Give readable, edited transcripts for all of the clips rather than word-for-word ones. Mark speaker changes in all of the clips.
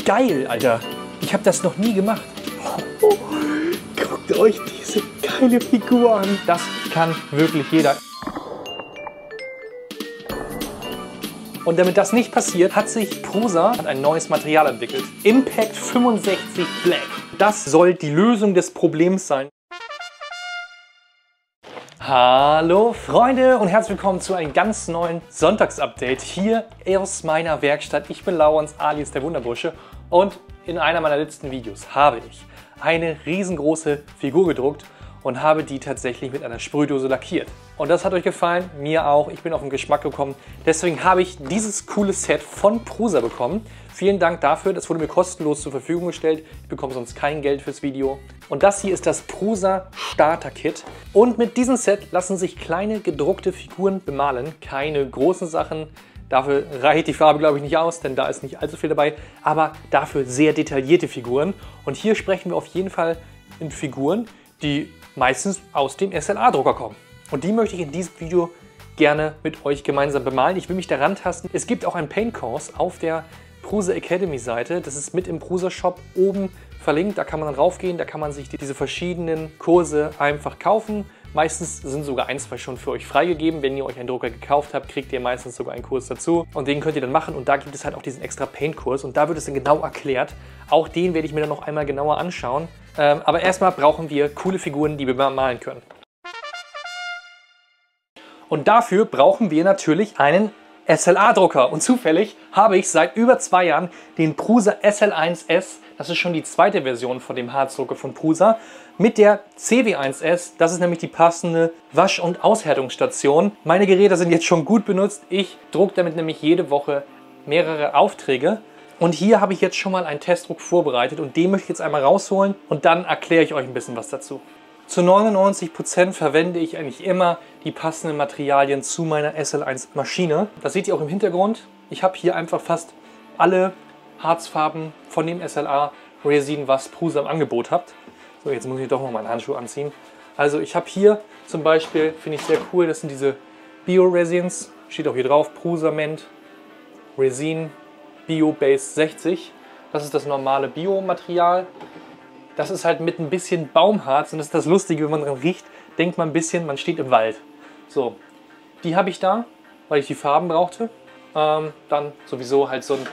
Speaker 1: geil, Alter. Ich habe das noch nie gemacht. Oh, guckt euch diese geile Figur an. Das kann wirklich jeder. Und damit das nicht passiert, hat sich Prusa ein neues Material entwickelt. Impact 65 Black. Das soll die Lösung des Problems sein. Hallo Freunde und herzlich willkommen zu einem ganz neuen Sonntagsupdate hier aus meiner Werkstatt. Ich bin Laurens alias der Wunderbursche und in einer meiner letzten Videos habe ich eine riesengroße Figur gedruckt und habe die tatsächlich mit einer Sprühdose lackiert. Und das hat euch gefallen, mir auch. Ich bin auf den Geschmack gekommen. Deswegen habe ich dieses coole Set von Prusa bekommen. Vielen Dank dafür, das wurde mir kostenlos zur Verfügung gestellt. Ich bekomme sonst kein Geld fürs Video. Und das hier ist das Prusa Starter Kit. Und mit diesem Set lassen sich kleine gedruckte Figuren bemalen. Keine großen Sachen. Dafür reicht die Farbe, glaube ich, nicht aus, denn da ist nicht allzu viel dabei. Aber dafür sehr detaillierte Figuren. Und hier sprechen wir auf jeden Fall in Figuren, die meistens aus dem SLA-Drucker kommen. Und die möchte ich in diesem Video gerne mit euch gemeinsam bemalen. Ich will mich daran tasten. Es gibt auch einen Paint-Kurs auf der Prusa Academy Seite. Das ist mit im Prusa Shop oben verlinkt. Da kann man dann raufgehen, da kann man sich diese verschiedenen Kurse einfach kaufen. Meistens sind sogar ein, zwei schon für euch freigegeben. Wenn ihr euch einen Drucker gekauft habt, kriegt ihr meistens sogar einen Kurs dazu. Und den könnt ihr dann machen. Und da gibt es halt auch diesen extra Paint-Kurs. Und da wird es dann genau erklärt. Auch den werde ich mir dann noch einmal genauer anschauen. Aber erstmal brauchen wir coole Figuren, die wir malen können. Und dafür brauchen wir natürlich einen SLA-Drucker. Und zufällig habe ich seit über 2 Jahren den Prusa SL1S, das ist schon die zweite Version von dem Harzdrucker von Prusa, mit der CW1S, das ist nämlich die passende Wasch- und Aushärtungsstation. Meine Geräte sind jetzt schon gut benutzt. Ich drucke damit nämlich jede Woche mehrere Aufträge. Und hier habe ich jetzt schon mal einen Testdruck vorbereitet und den möchte ich jetzt einmal rausholen und dann erkläre ich euch ein bisschen was dazu. Zu 99% verwende ich eigentlich immer die passenden Materialien zu meiner SL1 Maschine. Das seht ihr auch im Hintergrund. Ich habe hier einfach fast alle Harzfarben von dem SLA Resin, was Prusa im Angebot hat. So, jetzt muss ich doch noch meinen Handschuh anziehen. Also ich habe hier zum Beispiel, finde ich sehr cool, das sind diese Bio-Resins. Steht auch hier drauf, Prusament Resin Bio Base 60. Das ist das normale Biomaterial. Das ist halt mit ein bisschen Baumharz und das ist das Lustige, wenn man dran riecht, denkt man ein bisschen, man steht im Wald. So, die habe ich da, weil ich die Farben brauchte. Dann sowieso halt so ein...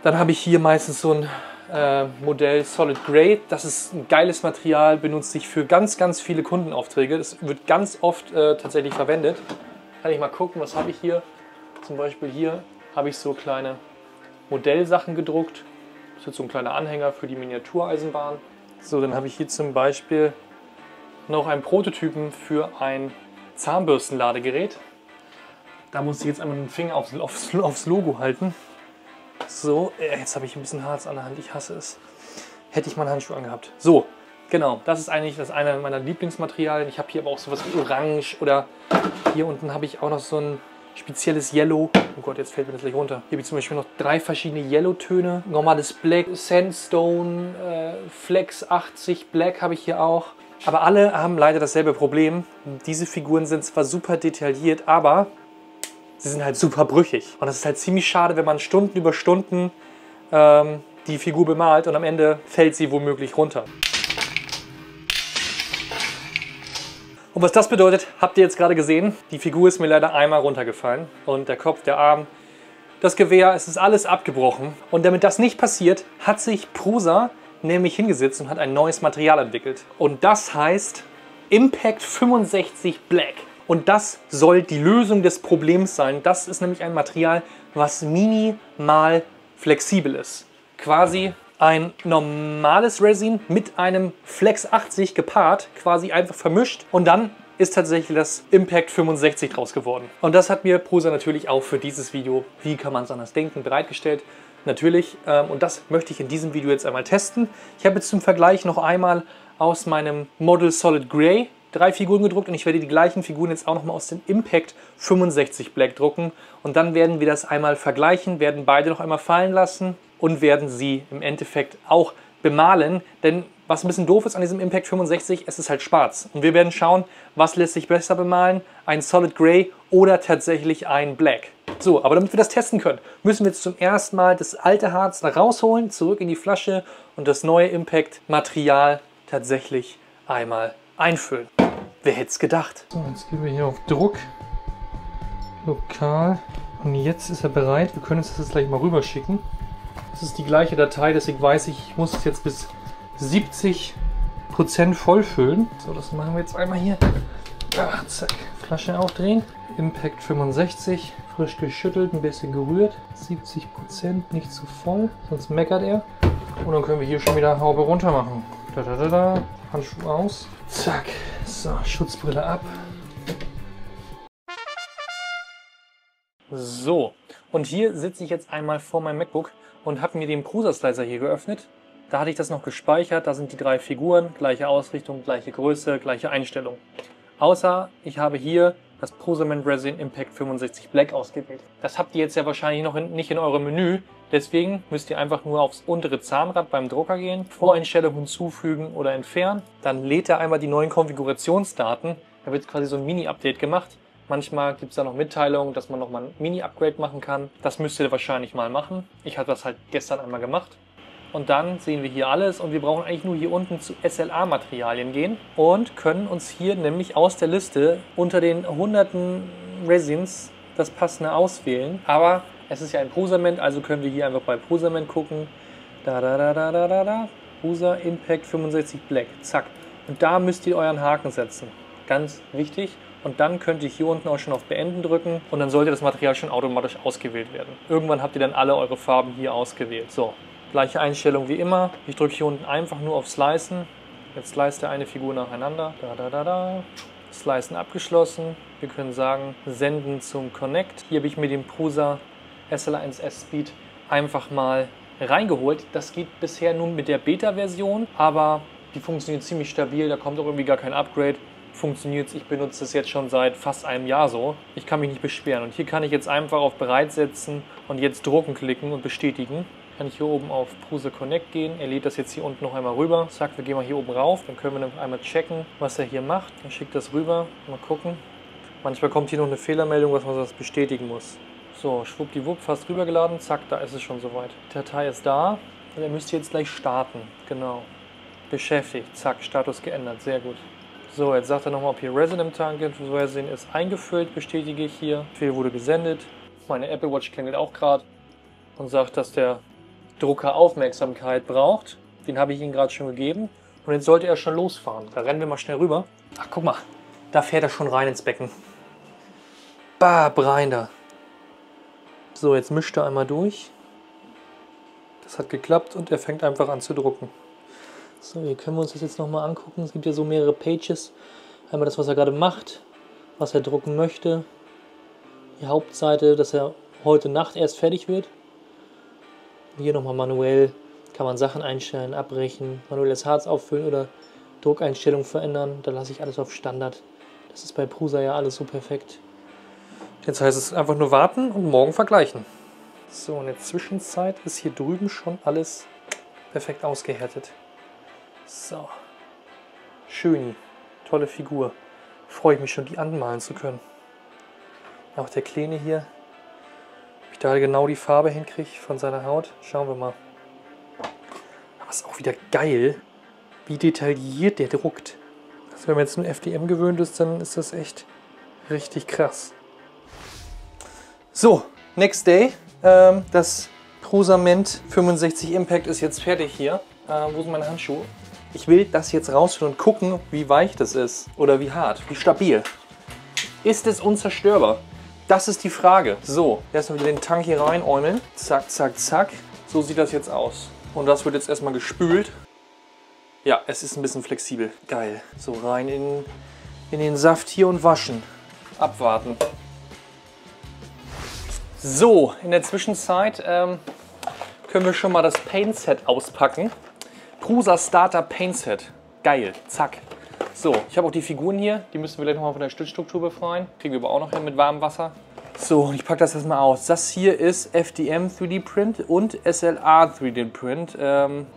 Speaker 1: Dann habe ich hier meistens so ein Modell Solid Grey. Das ist ein geiles Material, benutze ich für ganz, ganz viele Kundenaufträge. Das wird ganz oft tatsächlich verwendet. Kann ich mal gucken, was habe ich hier? Zum Beispiel hier habe ich so kleine Modellsachen gedruckt. Das ist jetzt so ein kleiner Anhänger für die Miniatureisenbahn. So, dann habe ich hier zum Beispiel noch einen Prototypen für ein Zahnbürstenladegerät. Da muss ich jetzt einmal den Finger aufs Logo halten. So, jetzt habe ich ein bisschen Harz an der Hand, ich hasse es. Hätte ich mal einen Handschuh angehabt. So, genau, das ist eigentlich einer meiner Lieblingsmaterialien. Ich habe hier aber auch sowas wie Orange oder hier unten habe ich auch noch so ein spezielles Yellow. Oh Gott, jetzt fällt mir das gleich runter. Hier habe ich zum Beispiel noch 3 verschiedene Yellow-Töne. Normales Black, Sandstone, Flex 80 Black habe ich hier auch. Aber alle haben leider dasselbe Problem. Diese Figuren sind zwar super detailliert, aber sie sind halt super brüchig. Und das ist halt ziemlich schade, wenn man Stunden über Stunden die Figur bemalt und am Ende fällt sie womöglich runter. Und was das bedeutet, habt ihr jetzt gerade gesehen. Die Figur ist mir leider einmal runtergefallen. Und der Kopf, der Arm, das Gewehr, es ist alles abgebrochen. Und damit das nicht passiert, hat sich Prusa nämlich hingesetzt und hat ein neues Material entwickelt. Und das heißt Impact 65 Black. Und das soll die Lösung des Problems sein. Das ist nämlich ein Material, was minimal flexibel ist. Quasi ein normales Resin mit einem Flex 80 gepaart, quasi einfach vermischt. Und dann ist tatsächlich das Impact 65 draus geworden. Und das hat mir Prusa natürlich auch für dieses Video, wie kann man es anders denken, bereitgestellt. Natürlich, und das möchte ich in diesem Video jetzt einmal testen. Ich habe jetzt zum Vergleich noch einmal aus meinem Model Solid Grey 3 Figuren gedruckt und ich werde die gleichen Figuren jetzt auch nochmal aus dem Impact 65 Black drucken. Und dann werden wir das einmal vergleichen, werden beide noch einmal fallen lassen und werden sie im Endeffekt auch bemalen. Denn was ein bisschen doof ist an diesem Impact 65, es ist halt schwarz. Und wir werden schauen, was lässt sich besser bemalen, ein Solid Grey oder tatsächlich ein Black. So, aber damit wir das testen können, müssen wir jetzt zum ersten Mal das alte Harz da rausholen, zurück in die Flasche und das neue Impact-Material tatsächlich einmal einfüllen. Wer hätte es gedacht? So, jetzt gehen wir hier auf Druck. Lokal. Und jetzt ist er bereit. Wir können uns das jetzt gleich mal rüber schicken. Das ist die gleiche Datei, deswegen weiß ich, ich muss es jetzt bis 70% vollfüllen. So, das machen wir jetzt einmal hier. Ah, zack. Flasche aufdrehen. Impact 65. Frisch geschüttelt, ein bisschen gerührt. 70%, nicht zu voll, sonst meckert er. Und dann können wir hier schon wieder Haube runter machen. Da, da, da, da. Handschuh aus. Zack. So, Schutzbrille ab. So, und hier sitze ich jetzt einmal vor meinem MacBook und habe mir den Prusa Slicer hier geöffnet. Da hatte ich das noch gespeichert. Da sind die 3 Figuren, gleiche Ausrichtung, gleiche Größe, gleiche Einstellung. Außer ich habe hier das Prusament Resin Impact 65 Black ausgewählt. Das habt ihr jetzt ja wahrscheinlich noch nicht in eurem Menü. Deswegen müsst ihr einfach nur aufs untere Zahnrad beim Drucker gehen, Voreinstellungen hinzufügen oder entfernen. Dann lädt er einmal die neuen Konfigurationsdaten. Da wird quasi so ein Mini-Update gemacht. Manchmal gibt es da noch Mitteilungen, dass man nochmal ein Mini-Upgrade machen kann. Das müsst ihr wahrscheinlich mal machen. Ich habe das halt gestern einmal gemacht. Und dann sehen wir hier alles und wir brauchen eigentlich nur hier unten zu SLA-Materialien gehen und können uns hier nämlich aus der Liste unter den hunderten Resins das passende auswählen. Aber es ist ja ein Prusament, also können wir hier einfach bei Prusament gucken. Prusa Impact 65 Black. Zack. Und da müsst ihr euren Haken setzen. Ganz wichtig. Und dann könnt ihr hier unten auch schon auf Beenden drücken und dann sollte das Material schon automatisch ausgewählt werden. Irgendwann habt ihr dann alle eure Farben hier ausgewählt. So, gleiche Einstellung wie immer. Ich drücke hier unten einfach nur auf Slicen. Jetzt slice der eine Figur nacheinander. Slicen abgeschlossen. Wir können sagen, senden zum Connect. Hier habe ich mir den Prusa SL1S Speed einfach mal reingeholt. Das geht bisher nur mit der Beta-Version, aber die funktioniert ziemlich stabil. Da kommt auch irgendwie gar kein Upgrade. Funktioniert. Ich benutze es jetzt schon seit fast einem Jahr so. Ich kann mich nicht beschweren. Und hier kann ich jetzt einfach auf Bereit setzen und jetzt drucken klicken und bestätigen. Kann ich hier oben auf Prusa Connect gehen. Er lädt das jetzt hier unten noch einmal rüber. Zack, wir gehen mal hier oben rauf. Dann können wir noch einmal checken, was er hier macht. Dann schickt das rüber. Mal gucken. Manchmal kommt hier noch eine Fehlermeldung, was man das bestätigen muss. So, schwuppdiwupp, fast rübergeladen. Zack, da ist es schon soweit. Die Datei ist da. Und er müsste jetzt gleich starten. Genau. Beschäftigt. Zack, Status geändert. Sehr gut. So, jetzt sagt er nochmal, ob hier Resin im Target Resin ist eingefüllt, bestätige ich hier. Befehl wurde gesendet. Meine Apple Watch klingelt auch gerade und sagt, dass der Drucker Aufmerksamkeit braucht. Den habe ich ihm gerade schon gegeben. Und jetzt sollte er schon losfahren. Da rennen wir mal schnell rüber. Ach, guck mal, da fährt er schon rein ins Becken. Bah, rein da. So, jetzt mischt er einmal durch. Das hat geklappt und er fängt einfach an zu drucken. So, hier können wir uns das jetzt nochmal angucken. Es gibt ja so mehrere Pages. Einmal das, was er gerade macht, was er drucken möchte. Die Hauptseite, dass er heute Nacht erst fertig wird. Hier nochmal manuell kann man Sachen einstellen, abbrechen, manuelles Harz auffüllen oder Druckeinstellungen verändern. Da lasse ich alles auf Standard. Das ist bei Prusa ja alles so perfekt. Jetzt heißt es einfach nur warten und morgen vergleichen. So, in der Zwischenzeit ist hier drüben schon alles perfekt ausgehärtet. So, schön, tolle Figur. Freue ich mich schon, die anmalen zu können. Auch der Kleine hier, ob ich da genau die Farbe hinkriege von seiner Haut, schauen wir mal. Aber es ist auch wieder geil, wie detailliert der druckt. Also wenn man jetzt nur FDM gewöhnt ist, dann ist das echt richtig krass. So, next day. Das Prusament 65 Impact ist jetzt fertig hier. Wo sind meine Handschuhe? Ich will das jetzt rausholen und gucken, wie weich das ist. Oder wie hart, wie stabil. Ist es unzerstörbar? Das ist die Frage. So, erstmal wieder den Tank hier reinäumeln. Zack, zack, zack. So sieht das jetzt aus. Und das wird jetzt erstmal gespült. Ja, es ist ein bisschen flexibel. Geil. So, rein in den Saft hier und waschen. Abwarten. So, in der Zwischenzeit können wir schon mal das Paint Set auspacken. Prusa Starter Paint Set. Geil. Zack. So, ich habe auch die Figuren hier. Die müssen wir gleich nochmal von der Stützstruktur befreien. Kriegen wir aber auch noch hin mit warmem Wasser. So, ich packe das jetzt mal aus. Das hier ist FDM 3D Print und SLA 3D Print.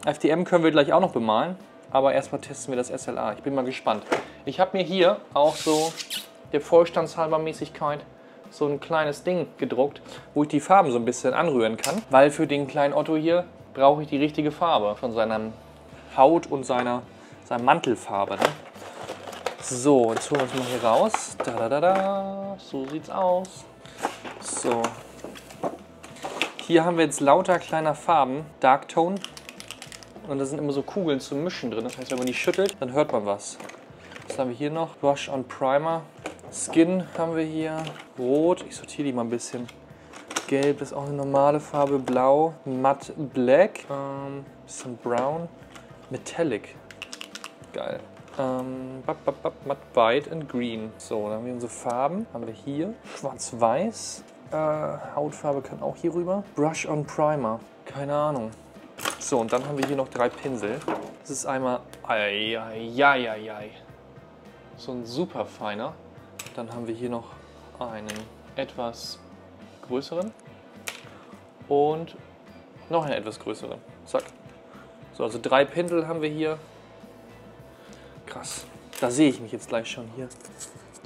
Speaker 1: FDM können wir gleich auch noch bemalen. Aber erstmal testen wir das SLA. Ich bin mal gespannt. Ich habe mir hier auch so der Vollstandshalber Mäßigkeit so ein kleines Ding gedruckt, wo ich die Farben so ein bisschen anrühren kann. Weil für den kleinen Otto hier brauche ich die richtige Farbe von seiner Haut und seiner Mantelfarbe. Ne? So, jetzt holen wir uns mal hier raus. Da, da, da, da. So sieht's aus. So. Hier haben wir jetzt lauter kleiner Farben, Darktone. Und da sind immer so Kugeln zum Mischen drin. Das heißt, wenn man die schüttelt, dann hört man was. Was haben wir hier noch? Brush on Primer. Skin haben wir hier. Rot. Ich sortiere die mal ein bisschen. Gelb ist auch eine normale Farbe. Blau. Matte Black. Bisschen Brown. Metallic. Geil. Matte White and Green. So, dann haben wir unsere Farben. Haben wir hier. Schwarz-Weiß. Hautfarbe kann auch hier rüber. Brush on Primer. Keine Ahnung. So, und dann haben wir hier noch 3 Pinsel. Das ist einmal so ein super feiner. Dann haben wir hier noch einen etwas größeren und noch einen etwas größeren. Zack. So, also 3 Pinsel haben wir hier. Krass. Da sehe ich mich jetzt gleich schon hier.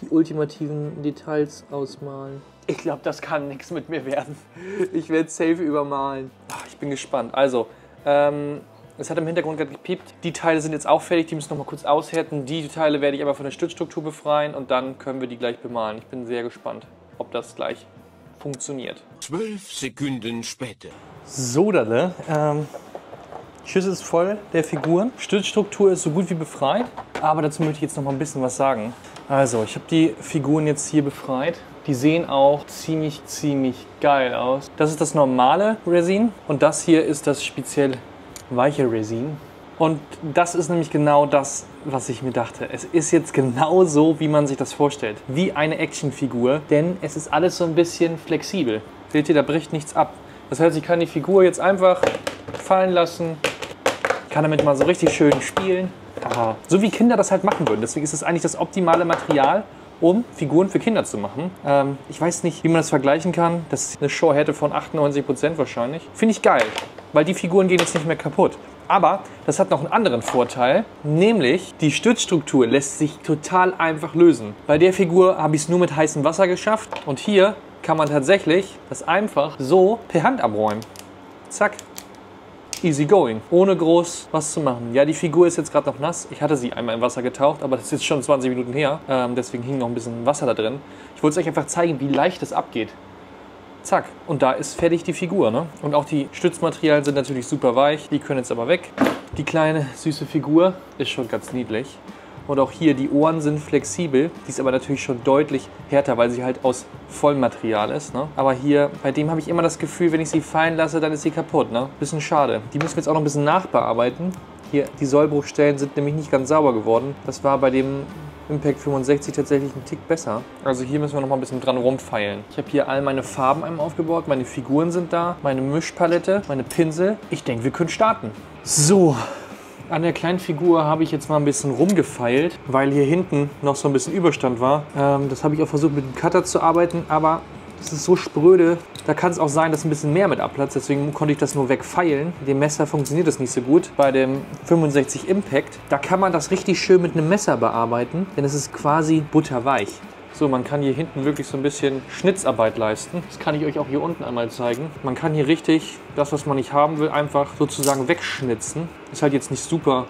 Speaker 1: Die ultimativen Details ausmalen. Ich glaube, das kann nichts mit mir werden. Ich werde safe übermalen. Ach, ich bin gespannt. Also, es hat im Hintergrund gerade gepiept. Die Teile sind jetzt auch fertig, die müssen noch mal kurz aushärten. Die Teile werde ich aber von der Stützstruktur befreien und dann können wir die gleich bemalen. Ich bin sehr gespannt, ob das gleich funktioniert.
Speaker 2: 12 Sekunden später.
Speaker 1: So, Dalle. Schüssel ist voll der Figuren. Stützstruktur ist so gut wie befreit, aber dazu möchte ich jetzt noch mal ein bisschen was sagen. Also, ich habe die Figuren jetzt hier befreit. Die sehen auch ziemlich geil aus. Das ist das normale Resin und das hier ist das speziell weiche Resin. Und das ist nämlich genau das, was ich mir dachte. Es ist jetzt genau so, wie man sich das vorstellt. Wie eine Actionfigur, denn es ist alles so ein bisschen flexibel. Seht ihr, da bricht nichts ab. Das heißt, ich kann die Figur jetzt einfach fallen lassen, kann damit mal so richtig schön spielen. Aha. So wie Kinder das halt machen würden. Deswegen ist es eigentlich das optimale Material, um Figuren für Kinder zu machen. Ich weiß nicht, wie man das vergleichen kann. Das ist eine Showhärte von 98% wahrscheinlich. Finde ich geil, weil die Figuren gehen jetzt nicht mehr kaputt. Aber das hat noch einen anderen Vorteil, nämlich die Stützstruktur lässt sich total einfach lösen. Bei der Figur habe ich es nur mit heißem Wasser geschafft und hier kann man tatsächlich das einfach so per Hand abräumen. Zack. Easy going, ohne groß was zu machen. Ja, die Figur ist jetzt gerade noch nass. Ich hatte sie einmal im Wasser getaucht, aber das ist jetzt schon 20 Minuten her. Deswegen hing noch ein bisschen Wasser da drin. Ich wollte es euch einfach zeigen, wie leicht es abgeht. Zack, und da ist fertig die Figur. Ne? Und auch die Stützmaterialien sind natürlich super weich. Die können jetzt aber weg. Die kleine süße Figur ist schon ganz niedlich. Und auch hier, die Ohren sind flexibel. Die ist aber natürlich schon deutlich härter, weil sie halt aus Vollmaterial ist. Ne? Aber hier, bei dem habe ich immer das Gefühl, wenn ich sie fallen lasse, dann ist sie kaputt. Ne? Bisschen schade. Die müssen wir jetzt auch noch ein bisschen nachbearbeiten. Hier, die Sollbruchstellen sind nämlich nicht ganz sauber geworden. Das war bei dem Impact 65 tatsächlich ein Tick besser. Also hier müssen wir noch mal ein bisschen dran rumfeilen. Ich habe hier all meine Farben einmal aufgebaut. Meine Figuren sind da. Meine Mischpalette, meine Pinsel. Ich denke, wir können starten. So. An der kleinen Figur habe ich jetzt mal ein bisschen rumgefeilt, weil hier hinten noch so ein bisschen Überstand war. Das habe ich auch versucht mit dem Cutter zu arbeiten, aber das ist so spröde. Da kann es auch sein, dass ein bisschen mehr mit abplatzt, deswegen konnte ich das nur wegfeilen. Mit dem Messer funktioniert das nicht so gut. Bei dem 65 Impact, da kann man das richtig schön mit einem Messer bearbeiten, denn es ist quasi butterweich. So, man kann hier hinten wirklich so ein bisschen Schnitzarbeit leisten. Das kann ich euch auch hier unten einmal zeigen. Man kann hier richtig das, was man nicht haben will, einfach sozusagen wegschnitzen. Ist halt jetzt nicht super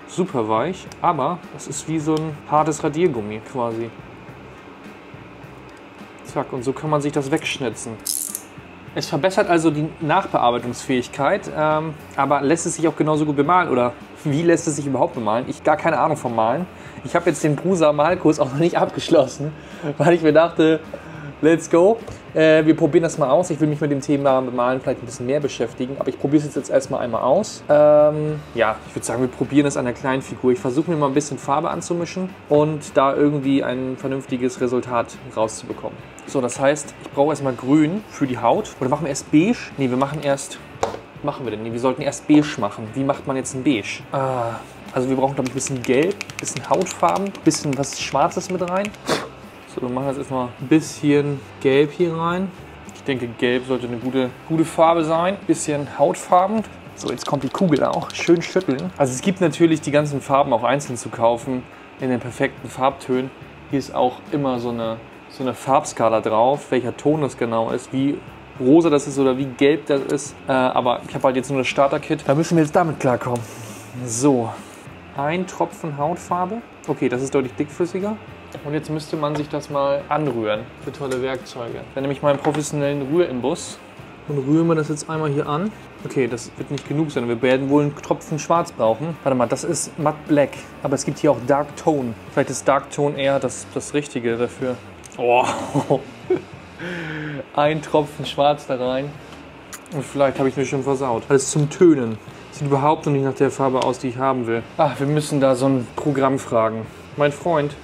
Speaker 1: weich, aber es ist wie so ein hartes Radiergummi quasi. Zack, und so kann man sich das wegschnitzen. Es verbessert also die Nachbearbeitungsfähigkeit, aber lässt es sich auch genauso gut bemalen oder wie lässt es sich überhaupt bemalen? Ich habe gar keine Ahnung vom Malen. Ich habe jetzt den Prusa-Malkurs auch noch nicht abgeschlossen, weil ich mir dachte, let's go. Wir probieren das mal aus. Ich will mich mit dem Thema Bemalen vielleicht ein bisschen mehr beschäftigen, aber ich probiere es jetzt erstmal einmal aus. Ja, ich würde sagen, wir probieren es an der kleinen Figur. Ich versuche mir mal ein bisschen Farbe anzumischen und da irgendwie ein vernünftiges Resultat rauszubekommen. So, das heißt, ich brauche erstmal grün für die Haut. Oder machen wir erst beige? Ne, wir machen erst... Was machen wir denn? Nee, wir sollten erst beige machen. Wie macht man jetzt ein beige? Also wir brauchen, glaube ich, ein bisschen gelb, ein bisschen Hautfarben, ein bisschen was Schwarzes mit rein. So, wir machen jetzt erstmal ein bisschen gelb hier rein. Ich denke, gelb sollte eine gute Farbe sein. Ein bisschen Hautfarben. So, jetzt kommt die Kugel auch. Schön schütteln. Also es gibt natürlich die ganzen Farben auch einzeln zu kaufen, in den perfekten Farbtönen. Hier ist auch immer so so eine Farbskala drauf, welcher Ton das genau ist, wie rosa das ist oder wie gelb das ist. Aber ich habe halt jetzt nur das Starter-Kit. Da müssen wir jetzt damit klarkommen. So, ein Tropfen Hautfarbe. Okay, das ist deutlich dickflüssiger. Und jetzt müsste man sich das mal anrühren. Für tolle Werkzeuge. Dann nehme ich meinen professionellen Rührimbiss und rühren wir das jetzt einmal hier an. Okay, das wird nicht genug sein. Wir werden wohl einen Tropfen Schwarz brauchen. Warte mal, das ist Matte Black. Aber es gibt hier auch Dark Tone. Vielleicht ist Dark Tone eher das Richtige dafür. Oh. Ein Tropfen Schwarz da rein. Und vielleicht habe ich mich schon versaut. Alles zum Tönen. Sieht überhaupt noch nicht nach der Farbe aus, die ich haben will. Ach, wir müssen da so ein Programm fragen. Mein Freund,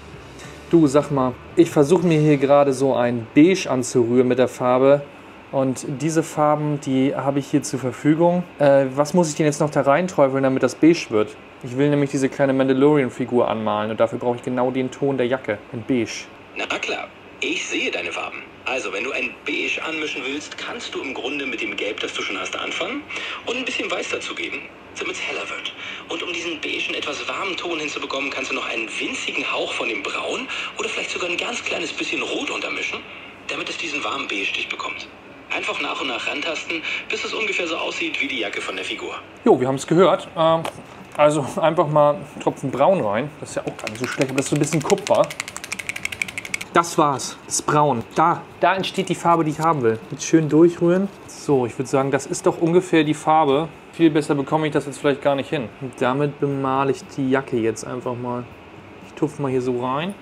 Speaker 1: du, sag mal, ich versuche mir hier gerade so ein Beige anzurühren mit der Farbe. Und diese Farben, die habe ich hier zur Verfügung. Was muss ich denn jetzt noch da reinträufeln, damit das beige wird? Ich will nämlich diese kleine Mandalorian-Figur anmalen und dafür brauche ich genau den Ton der Jacke, in beige.
Speaker 3: Na klar, ich sehe deine Farben. Also, wenn du ein Beige anmischen willst, kannst du im Grunde mit dem Gelb, das du schon hast, anfangen und ein bisschen Weiß dazugeben, damit es heller wird. Und um diesen beigen, etwas warmen Ton hinzubekommen, kannst du noch einen winzigen Hauch von dem Braun oder vielleicht sogar ein ganz kleines bisschen Rot untermischen, damit es diesen warmen Beige-Stich bekommt. Einfach nach und nach rantasten, bis es ungefähr so aussieht wie die Jacke von der Figur.
Speaker 1: Jo, wir haben es gehört. Also einfach mal einen Tropfen Braun rein. Das ist ja auch gar nicht so schlecht, aber das ist so ein bisschen Kupfer. Das war's. Das ist braun. Da entsteht die Farbe, die ich haben will. Jetzt schön durchrühren. So, ich würde sagen, das ist doch ungefähr die Farbe. Viel besser bekomme ich das jetzt vielleicht gar nicht hin. Und damit bemale ich die Jacke jetzt einfach mal. Ich tupfe mal hier so rein.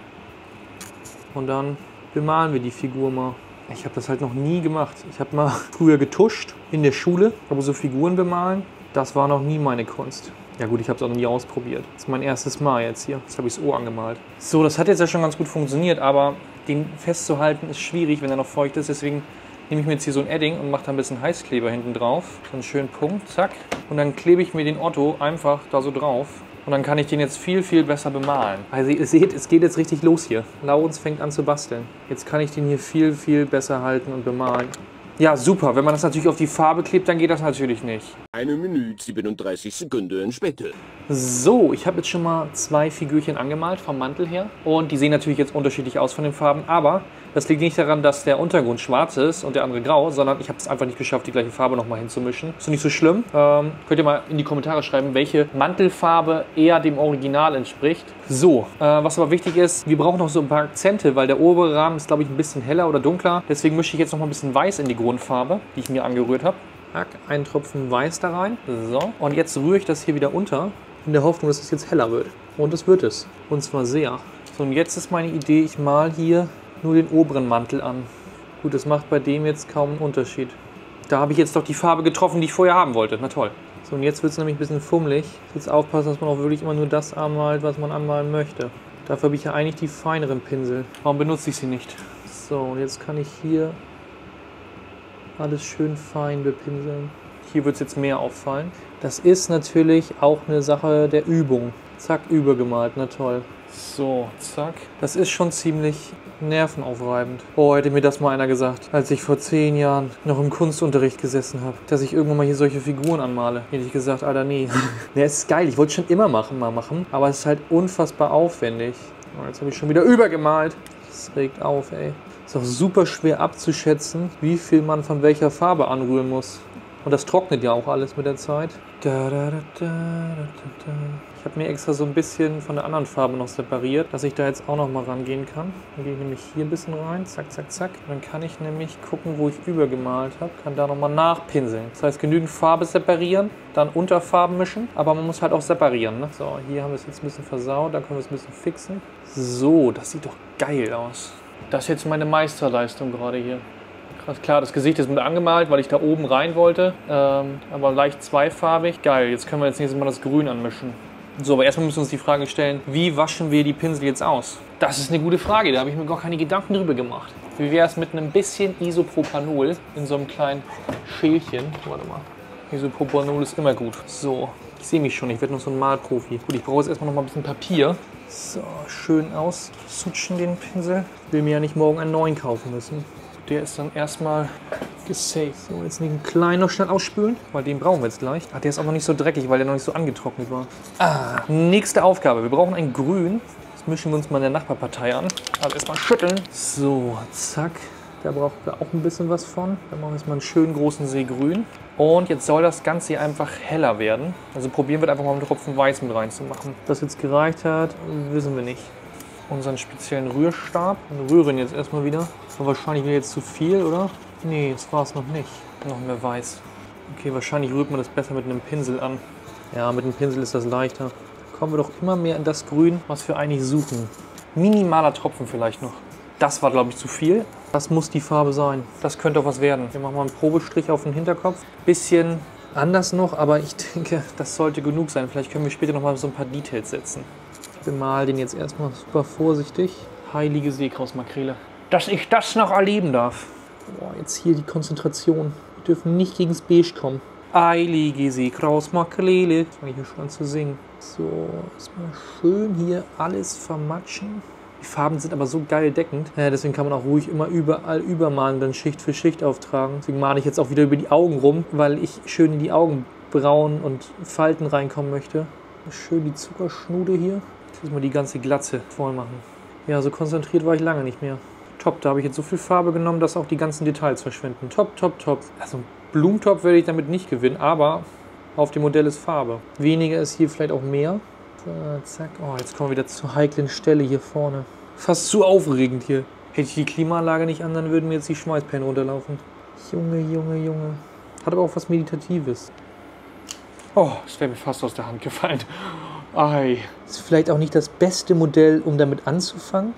Speaker 1: Und dann bemalen wir die Figur mal. Ich habe das halt noch nie gemacht. Ich habe mal früher getuscht in der Schule, aber so Figuren bemalen, das war noch nie meine Kunst. Ja gut, ich habe es auch noch nie ausprobiert. Das ist mein erstes Mal jetzt hier. Jetzt habe ich das O angemalt. So, das hat jetzt ja schon ganz gut funktioniert, aber den festzuhalten ist schwierig, wenn er noch feucht ist. Deswegen nehme ich mir jetzt hier so ein Edding und mache da ein bisschen Heißkleber hinten drauf. So einen schönen Punkt, zack. Und dann klebe ich mir den Otto einfach da so drauf. Und dann kann ich den jetzt viel, viel besser bemalen. Also ihr seht, es geht jetzt richtig los hier. Laurens fängt an zu basteln. Jetzt kann ich den hier viel, viel besser halten und bemalen. Ja, super. Wenn man das natürlich auf die Farbe klebt, dann geht das natürlich nicht.
Speaker 2: 1 Minute 37 Sekunden später.
Speaker 1: So, ich habe jetzt schon mal 2 Figürchen angemalt vom Mantel her. Und die sehen natürlich jetzt unterschiedlich aus von den Farben. Aber das liegt nicht daran, dass der Untergrund schwarz ist und der andere grau, sondern ich habe es einfach nicht geschafft, die gleiche Farbe nochmal hinzumischen. Ist nicht so schlimm. Könnt ihr mal in die Kommentare schreiben, welche Mantelfarbe eher dem Original entspricht. So, was aber wichtig ist, wir brauchen noch so ein paar Akzente, weil der obere Rahmen ist, glaube ich, ein bisschen heller oder dunkler. Deswegen mische ich jetzt noch mal ein bisschen Weiß in die Grundfarbe, die ich mir angerührt habe. Einen Tropfen Weiß da rein. So, und jetzt rühre ich das hier wieder unter, in der Hoffnung, dass es jetzt heller wird. Und es wird es. Und zwar sehr. So, und jetzt ist meine Idee, ich male hier nur den oberen Mantel an. Gut, das macht bei dem jetzt kaum einen Unterschied. Da habe ich jetzt doch die Farbe getroffen, die ich vorher haben wollte. Na toll. So, und jetzt wird es nämlich ein bisschen fummelig. Jetzt aufpassen, dass man auch wirklich immer nur das anmalt, was man anmalen möchte. Dafür habe ich ja eigentlich die feineren Pinsel. Warum benutze ich sie nicht? So, und jetzt kann ich hier alles schön fein bepinseln. Hier wird es jetzt mehr auffallen. Das ist natürlich auch eine Sache der Übung. Zack, übergemalt. Na toll. So, zack. Das ist schon ziemlich nervenaufreibend. Oh, hätte mir das mal einer gesagt, als ich vor 10 Jahren noch im Kunstunterricht gesessen habe, dass ich irgendwann mal hier solche Figuren anmale. Hätte ich gesagt, Alter, nee. Ne, es ist geil. Ich wollte es schon immer mal machen, aber es ist halt unfassbar aufwendig. Oh, jetzt habe ich schon wieder übergemalt. Das regt auf, ey. Ist auch super schwer abzuschätzen, wie viel man von welcher Farbe anrühren muss. Und das trocknet ja auch alles mit der Zeit. Ich habe mir extra so ein bisschen von der anderen Farbe noch separiert, dass ich da jetzt auch noch mal rangehen kann. Dann gehe ich nämlich hier ein bisschen rein, zack, zack, zack. Dann kann ich nämlich gucken, wo ich übergemalt habe, kann da noch mal nachpinseln. Das heißt, genügend Farbe separieren, dann Unterfarben mischen, aber man muss halt auch separieren. Ne? So, hier haben wir es jetzt ein bisschen versaut, da können wir es ein bisschen fixen. So, das sieht doch geil aus. Das ist jetzt meine Meisterleistung gerade hier. Krass, klar, das Gesicht ist mit angemalt, weil ich da oben rein wollte, aber leicht zweifarbig. Geil, jetzt können wir jetzt nächstes Mal das Grün anmischen. So, aber erstmal müssen wir uns die Frage stellen, wie waschen wir die Pinsel jetzt aus? Das ist eine gute Frage, da habe ich mir gar keine Gedanken drüber gemacht. Wie wäre es mit einem bisschen Isopropanol in so einem kleinen Schälchen? Warte mal, Isopropanol ist immer gut. So, ich sehe mich schon, ich werde noch so ein Malprofi. Gut, ich brauche jetzt erstmal noch mal ein bisschen Papier. So, schön aussutschen den Pinsel. Ich will mir ja nicht morgen einen neuen kaufen müssen. Der ist dann erstmal gesaved. So, jetzt den kleinen noch schnell ausspülen, weil den brauchen wir jetzt gleich. Der ist auch noch nicht so dreckig, weil der noch nicht so angetrocknet war. Nächste Aufgabe. Wir brauchen ein Grün. Jetzt mischen wir uns mal in der Nachbarpartei an. Also erstmal schütteln. So, zack. Da brauchen wir auch ein bisschen was von. Dann machen wir jetzt mal einen schönen großen See grün. Und jetzt soll das Ganze hier einfach heller werden. Also probieren wir einfach mal einen Tropfen Weiß mit reinzumachen. Ob das jetzt gereicht hat, wissen wir nicht. Unseren speziellen Rührstab. Und rühren jetzt erstmal wieder. Aber wahrscheinlich wieder jetzt zu viel, oder? Nee, das war es noch nicht. Noch mehr Weiß. Okay, wahrscheinlich rührt man das besser mit einem Pinsel an. Ja, mit einem Pinsel ist das leichter. Kommen wir doch immer mehr in das Grün, was wir eigentlich suchen. Minimaler Tropfen vielleicht noch. Das war, glaube ich, zu viel. Das muss die Farbe sein. Das könnte auch was werden. Wir machen mal einen Probestrich auf den Hinterkopf. Bisschen anders noch, aber ich denke, das sollte genug sein. Vielleicht können wir später noch mal so ein paar Details setzen. Ich bemal den jetzt erstmal super vorsichtig. Heilige Seekrausmakrele. Dass ich das noch erleben darf. Boah, jetzt hier die Konzentration. Wir dürfen nicht gegen das Beige kommen. Heilige Seekrausmakrele. Jetzt fange ich hier schon an zu singen. So, erstmal schön hier alles vermatschen. Die Farben sind aber so geil deckend. Deswegen kann man auch ruhig immer überall übermalen, dann Schicht für Schicht auftragen. Deswegen male ich jetzt auch wieder über die Augen rum, weil ich schön in die Augenbrauen und Falten reinkommen möchte. Schön die Zuckerschnude hier. Jetzt mal die ganze Glatze voll machen. Ja, so konzentriert war ich lange nicht mehr. Top, da habe ich jetzt so viel Farbe genommen, dass auch die ganzen Details verschwinden. Top, top, top. Also einen Blumentopf werde ich damit nicht gewinnen, aber auf dem Modell ist Farbe. Weniger ist hier vielleicht auch mehr. Zack. Oh, jetzt kommen wir wieder zur heiklen Stelle hier vorne. Fast zu aufregend hier. Hätte ich die Klimaanlage nicht an, dann würden mir jetzt die Schweißperlen runterlaufen. Junge, Junge, Junge. Hat aber auch was Meditatives. Oh, das wäre mir fast aus der Hand gefallen. Ei. Ist vielleicht auch nicht das beste Modell, um damit anzufangen.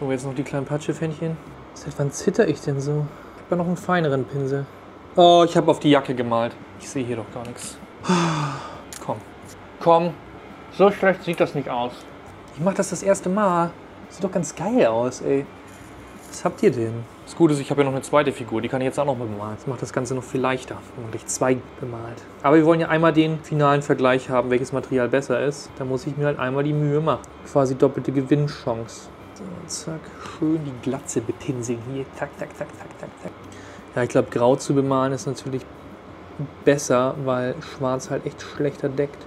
Speaker 1: So, jetzt noch die kleinen Patschefännchen. Seit wann zitter ich denn so? Ich habe noch einen feineren Pinsel. Oh, ich habe auf die Jacke gemalt. Ich sehe hier doch gar nichts. Komm. Komm. So schlecht sieht das nicht aus. Ich mache das erste Mal. Sieht doch ganz geil aus, ey. Was habt ihr denn? Das Gute ist, ich habe ja noch eine zweite Figur. Die kann ich jetzt auch noch bemalen. Das macht das Ganze noch viel leichter, wenn man gleich zwei bemalt. Aber wir wollen ja einmal den finalen Vergleich haben, welches Material besser ist. Da muss ich mir halt einmal die Mühe machen. Quasi doppelte Gewinnchance. So, zack. Schön die Glatze bepinseln hier. Zack, zack, zack, zack, zack, zack. Ja, ich glaube, grau zu bemalen ist natürlich besser, weil schwarz halt echt schlechter deckt.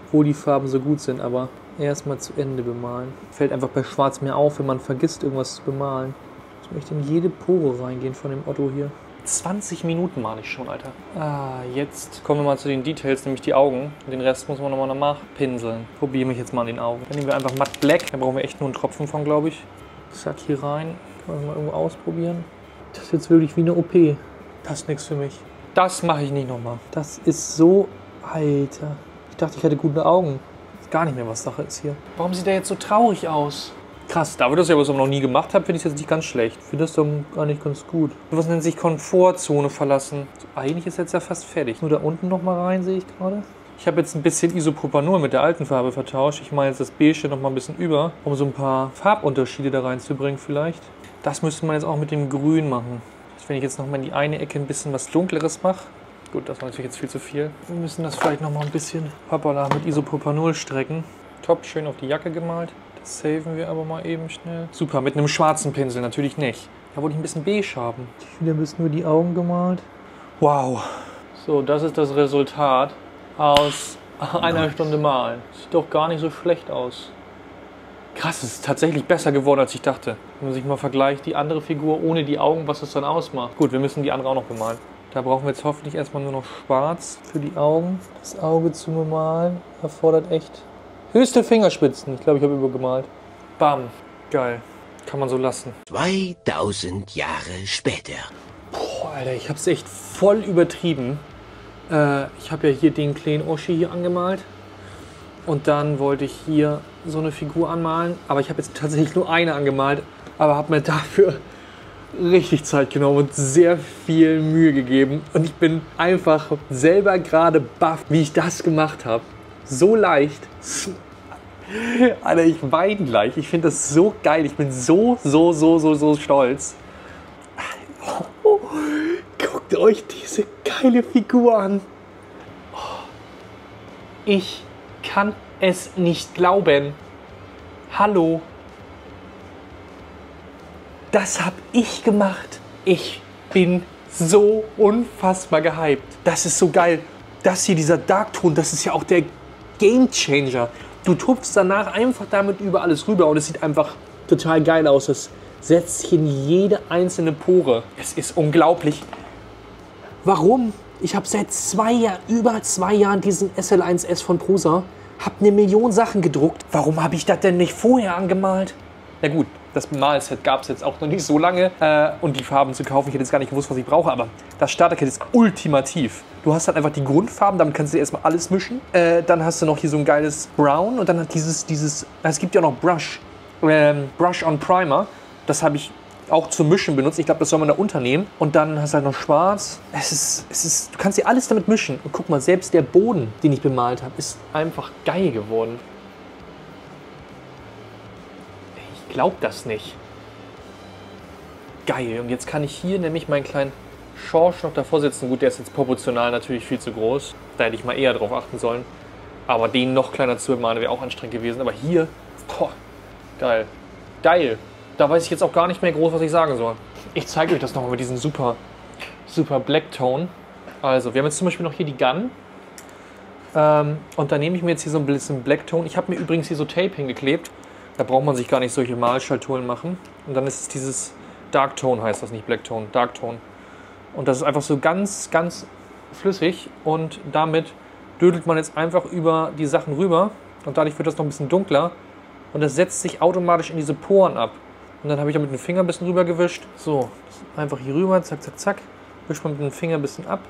Speaker 1: Obwohl die Farben so gut sind, aber erstmal zu Ende bemalen. Fällt einfach bei Schwarz mehr auf, wenn man vergisst, irgendwas zu bemalen. Ich möchte in jede Pore reingehen von dem Otto hier. 20 Minuten male ich schon, Alter. Jetzt kommen wir mal zu den Details, nämlich die Augen. Den Rest muss man nochmal nachpinseln. Probiere mich jetzt mal an den Augen. Dann nehmen wir einfach Matt Black. Da brauchen wir echt nur einen Tropfen von, glaube ich. Zack, hier rein. Können wir mal irgendwo ausprobieren. Das ist jetzt wirklich wie eine OP. Das ist nichts für mich. Das mache ich nicht nochmal. Das ist so... Alter. Ich dachte, ich hätte gute Augen. Ist gar nicht mehr, was Sache ist hier. Warum sieht der jetzt so traurig aus? Krass, da wir das ja aber noch nie gemacht haben, finde ich es jetzt nicht ganz schlecht. Ich finde das dann gar nicht ganz gut. Was nennt sich Komfortzone verlassen? So, eigentlich ist jetzt ja fast fertig. Nur da unten noch mal rein, sehe ich gerade. Ich habe jetzt ein bisschen Isopropanol mit der alten Farbe vertauscht. Ich mache jetzt das Beige noch mal ein bisschen über, um so ein paar Farbunterschiede da reinzubringen vielleicht. Das müsste man jetzt auch mit dem Grün machen. Wenn ich jetzt noch mal in die eine Ecke ein bisschen was Dunkleres mache. Gut, das war natürlich jetzt viel zu viel. Wir müssen das vielleicht noch mal ein bisschen hoppala, mit Isopropanol strecken. Top, schön auf die Jacke gemalt. Das saven wir aber mal eben schnell. Super, mit einem schwarzen Pinsel natürlich nicht. Da wollte ich ein bisschen beige haben. Wieder ein bisschen nur die Augen gemalt. Wow. So, das ist das Resultat aus einer Stunde Malen. Sieht doch gar nicht so schlecht aus. Krass, es ist tatsächlich besser geworden, als ich dachte. Wenn man sich mal vergleicht, die andere Figur ohne die Augen, was es dann ausmacht. Gut, wir müssen die andere auch noch bemalen. Da brauchen wir jetzt hoffentlich erstmal nur noch schwarz für die Augen. Das Auge zu bemalen erfordert echt höchste Fingerspitzen. Ich glaube, ich habe übergemalt. Bam. Geil. Kann man so lassen.
Speaker 2: 2000 Jahre später.
Speaker 1: Boah, Alter, ich habe es echt voll übertrieben. Ich habe ja hier den kleinen Oschi hier angemalt. Und dann wollte ich hier so eine Figur anmalen. Aber ich habe jetzt tatsächlich nur eine angemalt. Aber habe mir dafür richtig Zeit genommen und sehr viel Mühe gegeben. Und ich bin einfach selber gerade baff, wie ich das gemacht habe. So leicht. Alter, ich weine gleich. Ich finde das so geil. Ich bin so stolz. Oh, guckt euch diese geile Figur an. Ich kann es nicht glauben. Hallo. Das habe ich gemacht. Ich bin so unfassbar gehypt. Das ist so geil. Das hier, dieser Darkton, das ist ja auch der Game Changer. Du tupfst danach einfach damit über alles rüber und es sieht einfach total geil aus. Es setzt sich in jede einzelne Pore. Es ist unglaublich. Warum? Ich habe seit über 2 Jahren diesen SL1S von Prusa. Hab 1 Million Sachen gedruckt. Warum habe ich das denn nicht vorher angemalt? Na gut, das Malset gab es jetzt auch noch nicht so lange. Und die Farben zu kaufen, ich hätte jetzt gar nicht gewusst, was ich brauche. Aber das Starter-Kit ist ultimativ. Du hast halt einfach die Grundfarben, damit kannst du erstmal alles mischen. Dann hast du noch hier so ein geiles Brown und dann hat es gibt ja noch Brush on Primer. Das habe ich auch zum Mischen benutzt. Ich glaube, das soll man da unternehmen. Und dann hast du halt noch Schwarz. Du kannst hier alles damit mischen. Und guck mal, selbst der Boden, den ich bemalt habe, ist einfach geil geworden. Ich glaube das nicht. Geil. Und jetzt kann ich hier nämlich meinen kleinen Schorsch noch davor setzen. Gut, der ist jetzt proportional natürlich viel zu groß. Da hätte ich mal eher drauf achten sollen. Aber den noch kleiner zu bemalen wäre auch anstrengend gewesen. Aber hier, boah, geil. Geil. Da weiß ich jetzt auch gar nicht mehr groß, was ich sagen soll. Ich zeige euch das nochmal mit diesem super Black Tone. Also, wir haben jetzt zum Beispiel noch hier die Gun. Und da nehme ich mir jetzt hier so ein bisschen Black Tone. Ich habe mir übrigens hier so Tape hingeklebt. Da braucht man sich gar nicht solche Malschalturen machen. Und dann ist es dieses Dark Tone, heißt das, nicht Black Tone, Dark Tone. Und das ist einfach so ganz, ganz flüssig. Und damit dödelt man jetzt einfach über die Sachen rüber. Und dadurch wird das noch ein bisschen dunkler. Und das setzt sich automatisch in diese Poren ab. Und dann habe ich da mit dem Finger ein bisschen rüber gewischt. So, einfach hier rüber, zack, zack, zack. Wischt man mit dem Finger ein bisschen ab.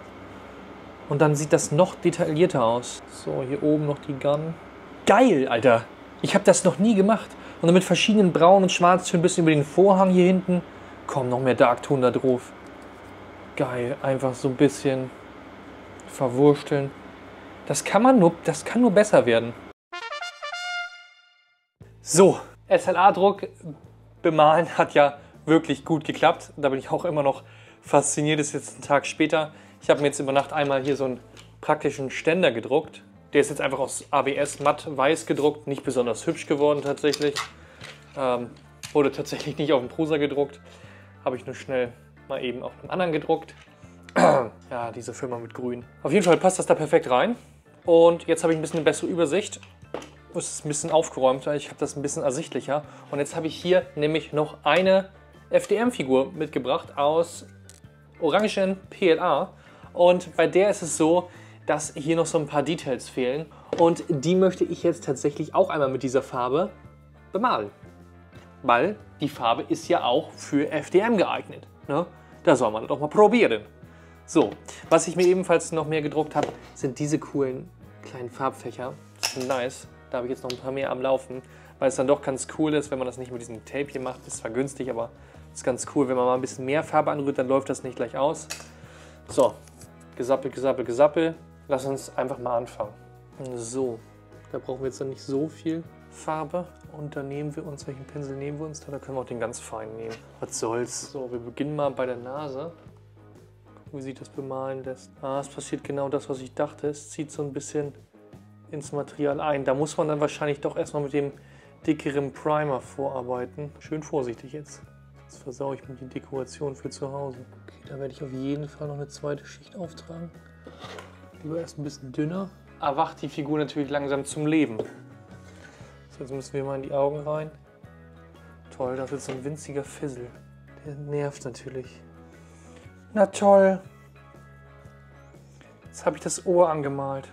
Speaker 1: Und dann sieht das noch detaillierter aus. So, hier oben noch die Gun. Geil, Alter! Ich habe das noch nie gemacht. Und dann mit verschiedenen Braun- und Schwarztönen ein bisschen über den Vorhang hier hinten. Komm, noch mehr Darkton da drauf. Geil, einfach so ein bisschen verwursteln. Das kann nur besser werden. So, SLA-Druck bemalen hat ja wirklich gut geklappt. Da bin ich auch immer noch fasziniert. Das ist jetzt ein Tag später. Ich habe mir jetzt über Nacht einmal hier so einen praktischen Ständer gedruckt. Der ist jetzt einfach aus ABS matt weiß gedruckt. Nicht besonders hübsch geworden tatsächlich. Wurde tatsächlich nicht auf dem Prusa gedruckt. Habe ich nur schnell mal eben auf einem anderen gedruckt. Ja, diese Firma mit Grün. Auf jeden Fall passt das da perfekt rein. Und jetzt habe ich ein bisschen eine bessere Übersicht. Es ist ein bisschen aufgeräumter, ich habe das ein bisschen ersichtlicher. Und jetzt habe ich hier nämlich noch eine FDM-Figur mitgebracht aus orangen PLA. Und bei der ist es so, dass hier noch so ein paar Details fehlen. Und die möchte ich jetzt tatsächlich auch einmal mit dieser Farbe bemalen. Weil die Farbe ist ja auch für FDM geeignet. Ne? Da soll man das doch mal probieren. So, was ich mir ebenfalls noch mehr gedruckt habe, sind diese coolen kleinen Farbfächer. Das sind nice. Da habe ich jetzt noch ein paar mehr am Laufen, weil es dann doch ganz cool ist, wenn man das nicht mit diesem Tape hier macht. Das ist zwar günstig, aber es ist ganz cool, wenn man mal ein bisschen mehr Farbe anrührt, dann läuft das nicht gleich aus. So, gesappel, gesappel, gesappel. Lass uns einfach mal anfangen. So, da brauchen wir jetzt dann nicht so viel Farbe. Und dann nehmen wir uns, welchen Pinsel nehmen wir uns da? Da können wir auch den ganz feinen nehmen. Was soll's. So, wir beginnen mal bei der Nase. Gucken, wie sich das bemalen lässt. Ah, es passiert genau das, was ich dachte. Es zieht so ein bisschen ins Material ein. Da muss man dann wahrscheinlich doch erstmal mit dem dickeren Primer vorarbeiten. Schön vorsichtig jetzt. Jetzt versaue ich mir die Dekoration für zu Hause. Okay, da werde ich auf jeden Fall noch eine zweite Schicht auftragen. Lieber erst ein bisschen dünner. Erwacht die Figur natürlich langsam zum Leben. So, jetzt müssen wir mal in die Augen rein. Toll, das ist so ein winziger Fissel. Der nervt natürlich. Na toll. Jetzt habe ich das Ohr angemalt.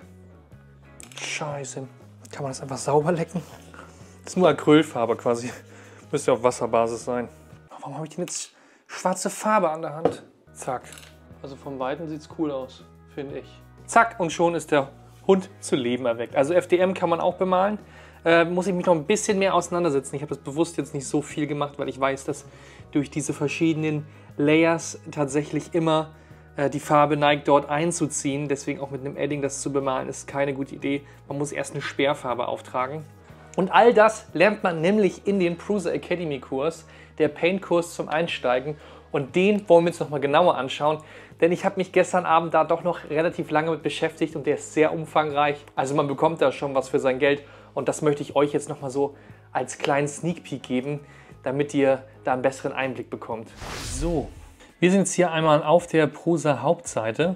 Speaker 1: Scheiße. Kann man das einfach sauber lecken? Das ist nur Acrylfarbe quasi. Müsste auf Wasserbasis sein. Warum habe ich denn jetzt schwarze Farbe an der Hand? Zack. Also vom Weiten sieht es cool aus, finde ich. Zack, und schon ist der Hund zu Leben erweckt. Also FDM kann man auch bemalen. Muss ich mich noch ein bisschen mehr auseinandersetzen. Ich habe das bewusst jetzt nicht so viel gemacht, weil ich weiß, dass durch diese verschiedenen Layers tatsächlich immer die Farbe neigt, dort einzuziehen. Deswegen auch mit einem Edding das zu bemalen, ist keine gute Idee. Man muss erst eine Sperrfarbe auftragen. Und all das lernt man nämlich in den Prusa Academy Kurs, der Paint-Kurs zum Einsteigen. Und den wollen wir uns nochmal genauer anschauen, denn ich habe mich gestern Abend da doch noch relativ lange mit beschäftigt und der ist sehr umfangreich. Also man bekommt da schon was für sein Geld und das möchte ich euch jetzt nochmal so als kleinen Sneak Peek geben, damit ihr da einen besseren Einblick bekommt. So, wir sind jetzt hier einmal auf der Prusa Hauptseite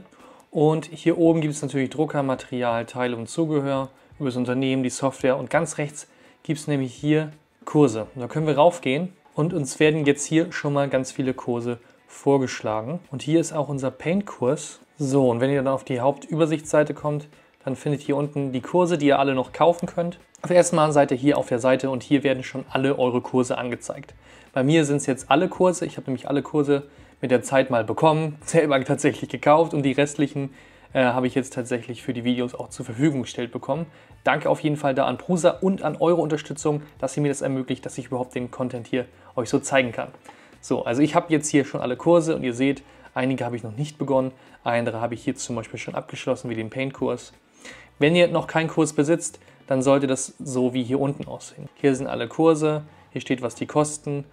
Speaker 1: und hier oben gibt es natürlich Druckermaterial, Teile und Zubehör. über das Unternehmen, die Software und ganz rechts gibt es nämlich hier Kurse. Und da können wir raufgehen und uns werden jetzt hier schon mal ganz viele Kurse vorgeschlagen. Und hier ist auch unser Paint-Kurs. So, und wenn ihr dann auf die Hauptübersichtsseite kommt, dann findet ihr hier unten die Kurse, die ihr alle noch kaufen könnt. Auf der ersten Mal seid ihr hier auf der Seite und hier werden schon alle eure Kurse angezeigt. Bei mir sind es jetzt alle Kurse. Ich habe nämlich alle Kurse mit der Zeit mal bekommen, selber tatsächlich gekauft und die restlichen habe ich jetzt tatsächlich für die Videos auch zur Verfügung gestellt bekommen. Danke auf jeden Fall da an Prusa und an eure Unterstützung, dass ihr mir das ermöglicht, dass ich überhaupt den Content hier euch so zeigen kann. So, also ich habe jetzt hier schon alle Kurse und ihr seht, einige habe ich noch nicht begonnen, andere habe ich hier zum Beispiel schon abgeschlossen, wie den Paint-Kurs. Wenn ihr noch keinen Kurs besitzt, dann sollte das so wie hier unten aussehen. Hier sind alle Kurse, hier steht, was die kosten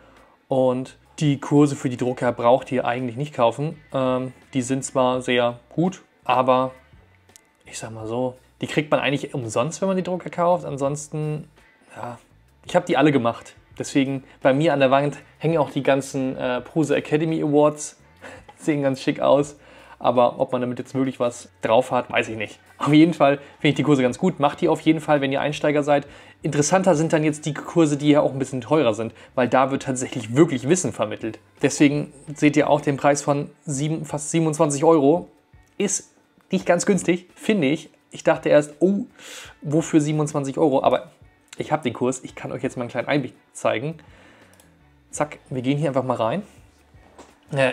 Speaker 1: und die Kurse für die Drucker braucht ihr eigentlich nicht kaufen. Die sind zwar sehr gut, aber ich sag mal so, die kriegt man eigentlich umsonst, wenn man die Drucker kauft. Ansonsten, ja, ich habe die alle gemacht. Deswegen bei mir an der Wand hängen auch die ganzen Prusa Academy Awards. Sehen ganz schick aus. Aber ob man damit jetzt wirklich was drauf hat, weiß ich nicht. Auf jeden Fall finde ich die Kurse ganz gut. Macht die auf jeden Fall, wenn ihr Einsteiger seid. Interessanter sind dann jetzt die Kurse, die ja auch ein bisschen teurer sind, weil da wird tatsächlich wirklich Wissen vermittelt. Deswegen seht ihr auch den Preis von fast 27 €. Ist nicht ganz günstig, finde ich. Ich dachte erst, oh, wofür 27 €? Aber ich habe den Kurs. Ich kann euch jetzt mal einen kleinen Einblick zeigen. Zack, wir gehen hier einfach mal rein.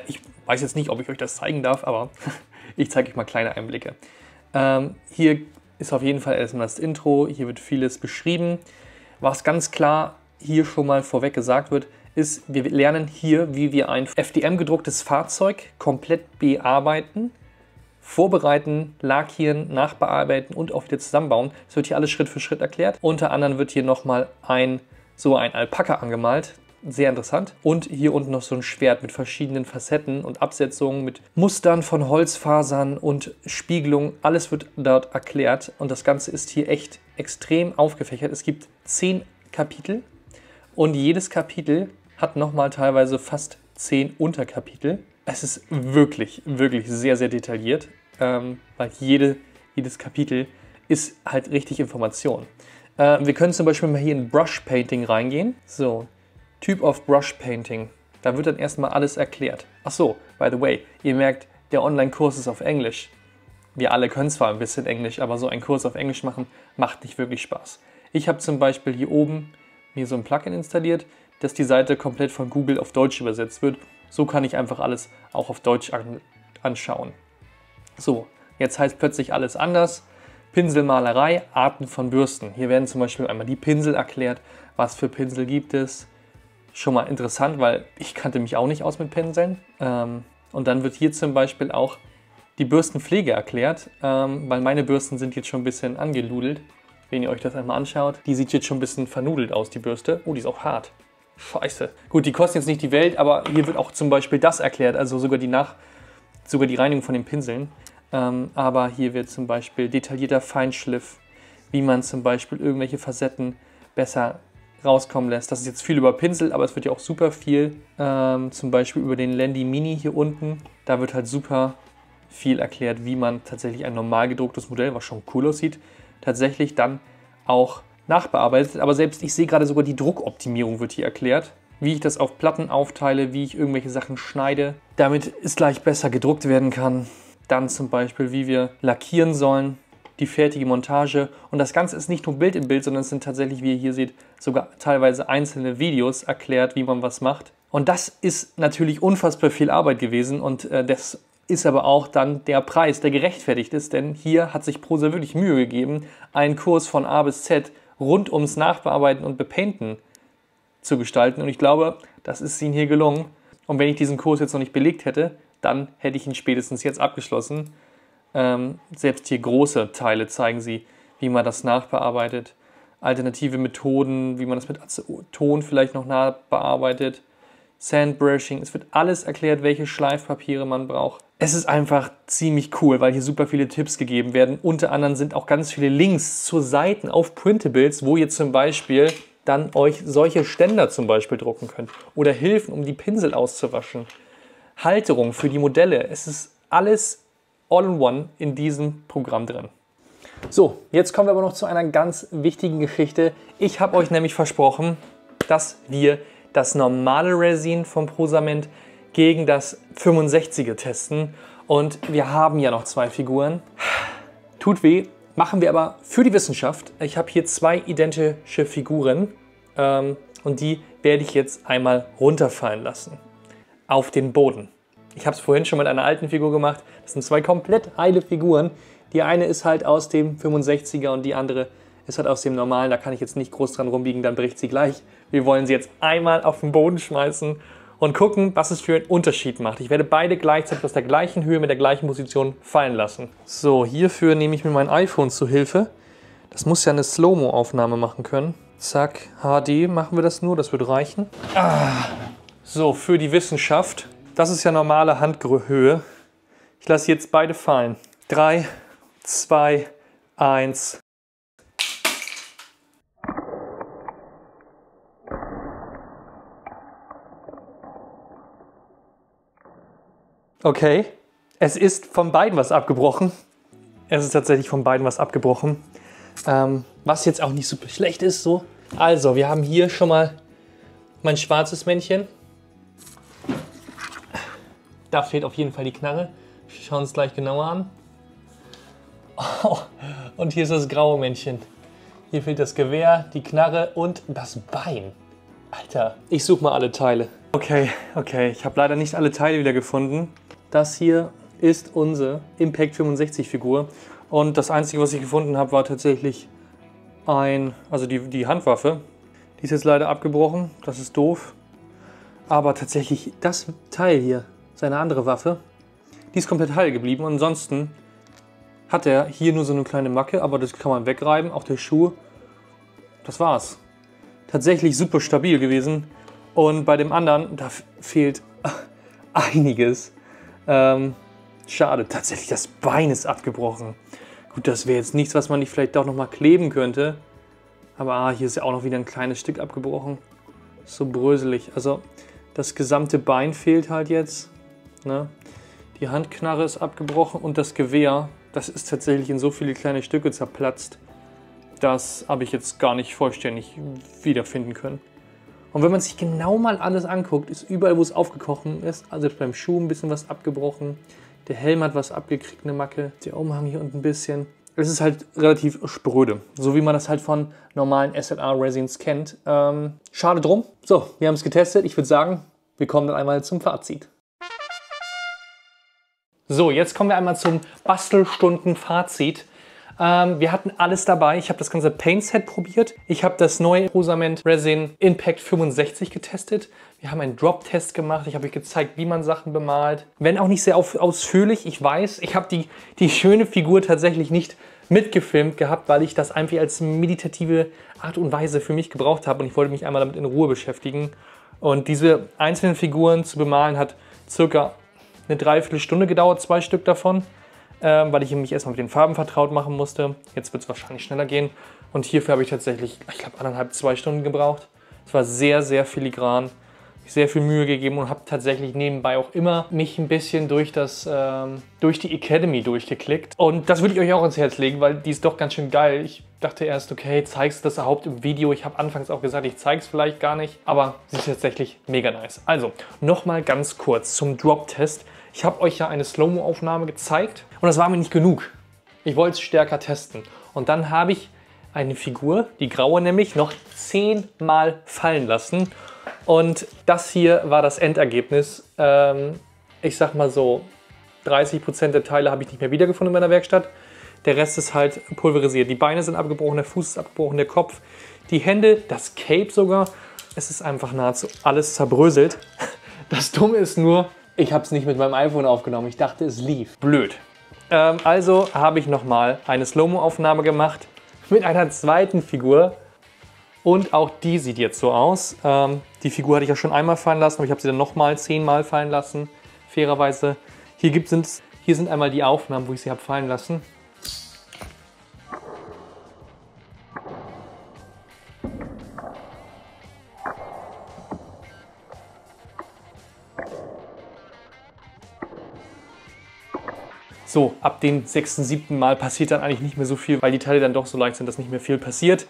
Speaker 1: Ich weiß jetzt nicht, ob ich euch das zeigen darf, aber ich zeige euch mal kleine Einblicke. Hier ist auf jeden Fall erstmal das Intro. Hier wird vieles beschrieben. Was ganz klar hier schon mal vorweg gesagt wird, ist, wir lernen hier, wie wir ein FDM-gedrucktes Fahrzeug komplett bearbeiten, vorbereiten, lackieren, nachbearbeiten und auch wieder zusammenbauen. Das wird hier alles Schritt für Schritt erklärt. Unter anderem wird hier nochmal ein Alpaka angemalt. Sehr interessant. Und hier unten noch so ein Schwert mit verschiedenen Facetten und Absetzungen, mit Mustern von Holzfasern und Spiegelung. Alles wird dort erklärt und das Ganze ist hier echt extrem aufgefächert. Es gibt 10 Kapitel und jedes Kapitel hat nochmal teilweise fast 10 Unterkapitel. Es ist wirklich, wirklich sehr, sehr detailliert, weil jedes Kapitel ist halt richtig Information. Wir können zum Beispiel mal hier in Brush Painting reingehen. So, Typ of Brush Painting. Da wird dann erstmal alles erklärt. Ach so, by the way, ihr merkt, der Online-Kurs ist auf Englisch. Wir alle können zwar ein bisschen Englisch, aber so einen Kurs auf Englisch machen, macht nicht wirklich Spaß. Ich habe zum Beispiel hier oben mir so ein Plugin installiert, dass die Seite komplett von Google auf Deutsch übersetzt wird. So kann ich einfach alles auch auf Deutsch anschauen. So, jetzt heißt plötzlich alles anders. Pinselmalerei, Arten von Bürsten. Hier werden zum Beispiel einmal die Pinsel erklärt, was für Pinsel gibt es. Schon mal interessant, weil ich kannte mich auch nicht aus mit Pinseln. Und dann wird hier zum Beispiel auch die Bürstenpflege erklärt, weil meine Bürsten sind jetzt schon ein bisschen angeludelt. Wenn ihr euch das einmal anschaut, die sieht jetzt schon ein bisschen vernudelt aus, die Bürste. Oh, die ist auch hart. Scheiße. Gut, die kosten jetzt nicht die Welt, aber hier wird auch zum Beispiel das erklärt, also sogar die Reinigung von den Pinseln. Aber hier wird zum Beispiel detaillierter Feinschliff, wie man zum Beispiel irgendwelche Facetten besser rauskommen lässt. Das ist jetzt viel über Pinsel, aber es wird ja auch super viel, zum Beispiel über den Landy Mini hier unten. Da wird halt super viel erklärt, wie man tatsächlich ein normal gedrucktes Modell, was schon cool aussieht, tatsächlich dann auch nachbearbeitet. Aber selbst ich sehe gerade sogar die Druckoptimierung wird hier erklärt, wie ich das auf Platten aufteile, wie ich irgendwelche Sachen schneide, damit es gleich besser gedruckt werden kann. Dann zum Beispiel, wie wir lackieren sollen, die fertige Montage. Und das Ganze ist nicht nur Bild in Bild, sondern es sind tatsächlich, wie ihr hier seht, sogar teilweise einzelne Videos erklärt, wie man was macht. Und das ist natürlich unfassbar viel Arbeit gewesen und das ist aber auch dann der Preis, der gerechtfertigt ist, denn hier hat sich Prusa wirklich Mühe gegeben, einen Kurs von A bis Z rund ums Nachbearbeiten und Bepainten zu gestalten. Und ich glaube, das ist ihnen hier gelungen. Und wenn ich diesen Kurs jetzt noch nicht belegt hätte, dann hätte ich ihn spätestens jetzt abgeschlossen. Selbst hier große Teile zeigen sie, wie man das nachbearbeitet. Alternative Methoden, wie man das mit Aceton vielleicht noch nachbearbeitet. Sandbrushing, es wird alles erklärt, welche Schleifpapiere man braucht. Es ist einfach ziemlich cool, weil hier super viele Tipps gegeben werden. Unter anderem sind auch ganz viele Links zu Seiten auf Printables, wo ihr zum Beispiel dann euch solche Ständer zum Beispiel drucken könnt. Oder Hilfen, um die Pinsel auszuwaschen. Halterung für die Modelle. Es ist alles all in one in diesem Programm drin. So, jetzt kommen wir aber noch zu einer ganz wichtigen Geschichte. Ich habe euch nämlich versprochen, dass wir das normale Resin vom Prusament gegen das 65er testen. Und wir haben ja noch 2 Figuren. Tut weh, machen wir aber für die Wissenschaft. Ich habe hier 2 identische Figuren und die werde ich jetzt einmal runterfallen lassen. Auf den Boden. Ich habe es vorhin schon mit einer alten Figur gemacht. Das sind 2 komplett heile Figuren. Die eine ist halt aus dem 65er und die andere ist halt aus dem normalen. Da kann ich jetzt nicht groß dran rumbiegen, dann bricht sie gleich. Wir wollen sie jetzt einmal auf den Boden schmeißen und gucken, was es für einen Unterschied macht. Ich werde beide gleichzeitig aus der gleichen Höhe mit der gleichen Position fallen lassen. So, hierfür nehme ich mir mein iPhone zu Hilfe. Das muss ja eine Slow-Mo-Aufnahme machen können. Zack, HD machen wir das nur, das wird reichen. So, für die Wissenschaft. Das ist ja normale Handhöhe. Ich lasse jetzt beide fallen. 3, 2, 1. Okay, es ist von beiden was abgebrochen. Es ist tatsächlich von beiden was abgebrochen. Was jetzt auch nicht super schlecht ist. So. Also, wir haben hier schon mal mein schwarzes Männchen. Da fehlt auf jeden Fall die Knarre. Wir schauen uns gleich genauer an. Oh, und hier ist das graue Männchen. Hier fehlt das Gewehr, die Knarre und das Bein. Alter, ich suche mal alle Teile. Okay, ich habe leider nicht alle Teile wieder gefunden. Das hier ist unsere Impact 65 Figur. Und das Einzige, was ich gefunden habe, war tatsächlich die Handwaffe. Die ist jetzt leider abgebrochen, das ist doof. Aber tatsächlich das Teil hier, seine andere Waffe, die ist komplett heil geblieben. Und ansonsten hat er hier nur so eine kleine Macke, aber das kann man wegreiben. Auch der Schuh, das war's. Tatsächlich super stabil gewesen. Und bei dem anderen, da fehlt einiges. Schade, tatsächlich das Bein ist abgebrochen. Gut, das wäre jetzt nichts, was man nicht vielleicht doch noch mal kleben könnte. Aber hier ist ja auch noch wieder ein kleines Stück abgebrochen. So bröselig. Also das gesamte Bein fehlt halt jetzt. Ne? Die Handknarre ist abgebrochen und das Gewehr, das ist tatsächlich in so viele kleine Stücke zerplatzt. Das habe ich jetzt gar nicht vollständig wiederfinden können. Und wenn man sich genau mal alles anguckt, ist überall, wo es aufgekochen ist, also beim Schuh ein bisschen was abgebrochen, der Helm hat was abgekriegt, eine Macke, der Umhang hier unten ein bisschen. Es ist halt relativ spröde, so wie man das halt von normalen SLA-Resins kennt. Schade drum. So, wir haben es getestet. Ich würde sagen, wir kommen dann einmal zum Fazit. So, jetzt kommen wir einmal zum Bastelstunden-Fazit. Wir hatten alles dabei. Ich habe das ganze Paint-Set probiert. Ich habe das neue Prusament Resin Impact 65 getestet. Wir haben einen Drop-Test gemacht. Ich habe euch gezeigt, wie man Sachen bemalt. Wenn auch nicht sehr ausführlich, ich weiß. Ich habe die schöne Figur tatsächlich nicht mitgefilmt gehabt, weil ich das einfach als meditative Art und Weise für mich gebraucht habe. Und ich wollte mich einmal damit in Ruhe beschäftigen. Und diese einzelnen Figuren zu bemalen hat circa eine Dreiviertelstunde gedauert, 2 Stück davon. Weil ich mich erstmal mit den Farben vertraut machen musste. Jetzt wird es wahrscheinlich schneller gehen. Und hierfür habe ich tatsächlich, ich glaube, 1,5, 2 Stunden gebraucht. Es war sehr, sehr filigran. Ich sehr viel Mühe gegeben und habe tatsächlich nebenbei auch immer mich ein bisschen durch die Academy durchgeklickt. Und das würde ich euch auch ans Herz legen, weil die ist doch ganz schön geil. Ich dachte erst, okay, zeigst du das überhaupt im Video? Ich habe anfangs auch gesagt, ich zeige es vielleicht gar nicht. Aber sie ist tatsächlich mega nice. Also, nochmal ganz kurz zum Drop-Test. Ich habe euch ja eine Slow-Mo-Aufnahme gezeigt und das war mir nicht genug. Ich wollte es stärker testen. Und dann habe ich eine Figur, die graue nämlich, noch 10-mal fallen lassen. Und das hier war das Endergebnis. Ich sag mal so, 30% der Teile habe ich nicht mehr wiedergefunden in meiner Werkstatt. Der Rest ist halt pulverisiert. Die Beine sind abgebrochen, der Fuß ist abgebrochen, der Kopf, die Hände, das Cape sogar. Es ist einfach nahezu alles zerbröselt. Das Dumme ist nur, ich habe es nicht mit meinem iPhone aufgenommen. Ich dachte, es lief. Blöd. Also habe ich nochmal eine Slow-Mo-Aufnahme gemacht mit einer zweiten Figur. Und auch die sieht jetzt so aus. Die Figur hatte ich ja schon einmal fallen lassen, aber ich habe sie dann nochmal 10-mal fallen lassen. Fairerweise. Hier sind einmal die Aufnahmen, wo ich sie habe fallen lassen. So, ab dem 6., 7. Mal passiert dann eigentlich nicht mehr so viel, weil die Teile dann doch so leicht sind, dass nicht mehr viel passiert.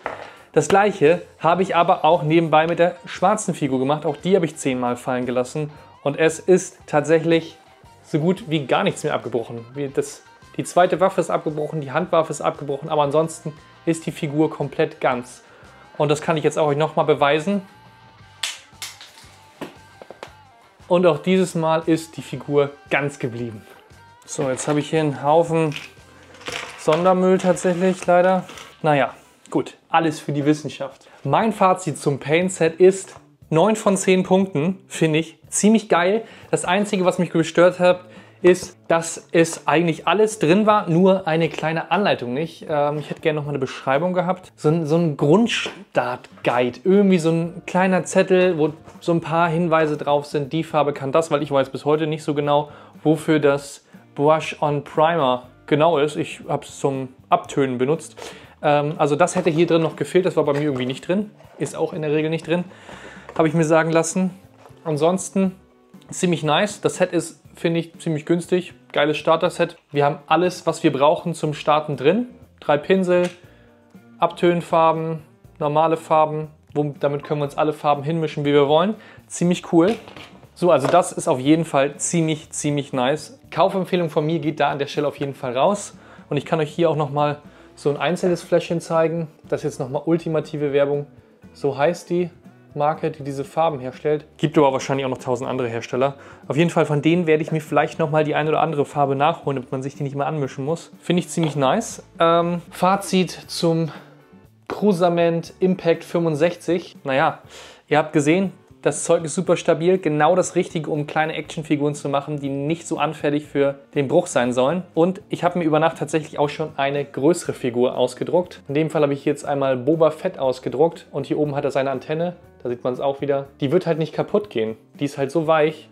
Speaker 1: Das gleiche habe ich aber auch nebenbei mit der schwarzen Figur gemacht. Auch die habe ich 10 Mal fallen gelassen. Und es ist tatsächlich so gut wie gar nichts mehr abgebrochen. Die zweite Waffe ist abgebrochen, die Handwaffe ist abgebrochen, aber ansonsten ist die Figur komplett ganz. Und das kann ich jetzt auch euch nochmal beweisen. Und auch dieses Mal ist die Figur ganz geblieben. So, jetzt habe ich hier einen Haufen Sondermüll tatsächlich, leider. Naja, gut, alles für die Wissenschaft. Mein Fazit zum Paint-Set ist 9 von 10 Punkten, finde ich ziemlich geil. Das Einzige, was mich gestört hat, ist, dass es eigentlich alles drin war, nur eine kleine Anleitung nicht. Ich hätte gerne noch mal eine Beschreibung gehabt. So ein Grundstart-Guide, irgendwie so ein kleiner Zettel, wo so ein paar Hinweise drauf sind. Die Farbe kann das, weil ich weiß bis heute nicht so genau, wofür das Brush-on Primer genau ist. Ich habe es zum Abtönen benutzt. Also das hätte hier drin noch gefehlt, das war bei mir irgendwie nicht drin. Ist auch in der Regel nicht drin, habe ich mir sagen lassen. Ansonsten ziemlich nice. Das Set ist, finde ich, ziemlich günstig. Geiles Starter-Set. Wir haben alles, was wir brauchen zum Starten drin. 3 Pinsel, Abtönfarben, normale Farben. Damit können wir uns alle Farben hinmischen, wie wir wollen. Ziemlich cool. So, also das ist auf jeden Fall ziemlich nice. Kaufempfehlung von mir geht da an der Stelle auf jeden Fall raus. Und ich kann euch hier auch nochmal so ein einzelnes Fläschchen zeigen. Das ist jetzt nochmal ultimative Werbung. So heißt die Marke, die diese Farben herstellt. Gibt aber wahrscheinlich auch noch 1000 andere Hersteller. Auf jeden Fall von denen werde ich mir vielleicht nochmal die eine oder andere Farbe nachholen, damit man sich die nicht mehr anmischen muss. Finde ich ziemlich nice. Fazit zum Cruzament Impact 65. Naja, ihr habt gesehen, das Zeug ist super stabil. Genau das Richtige, um kleine Actionfiguren zu machen, die nicht so anfällig für den Bruch sein sollen. Und ich habe mir über Nacht tatsächlich auch schon eine größere Figur ausgedruckt. In dem Fall habe ich jetzt einmal Boba Fett ausgedruckt. Und hier oben hat er seine Antenne. Da sieht man es auch wieder. Die wird halt nicht kaputt gehen. Die ist halt so weich.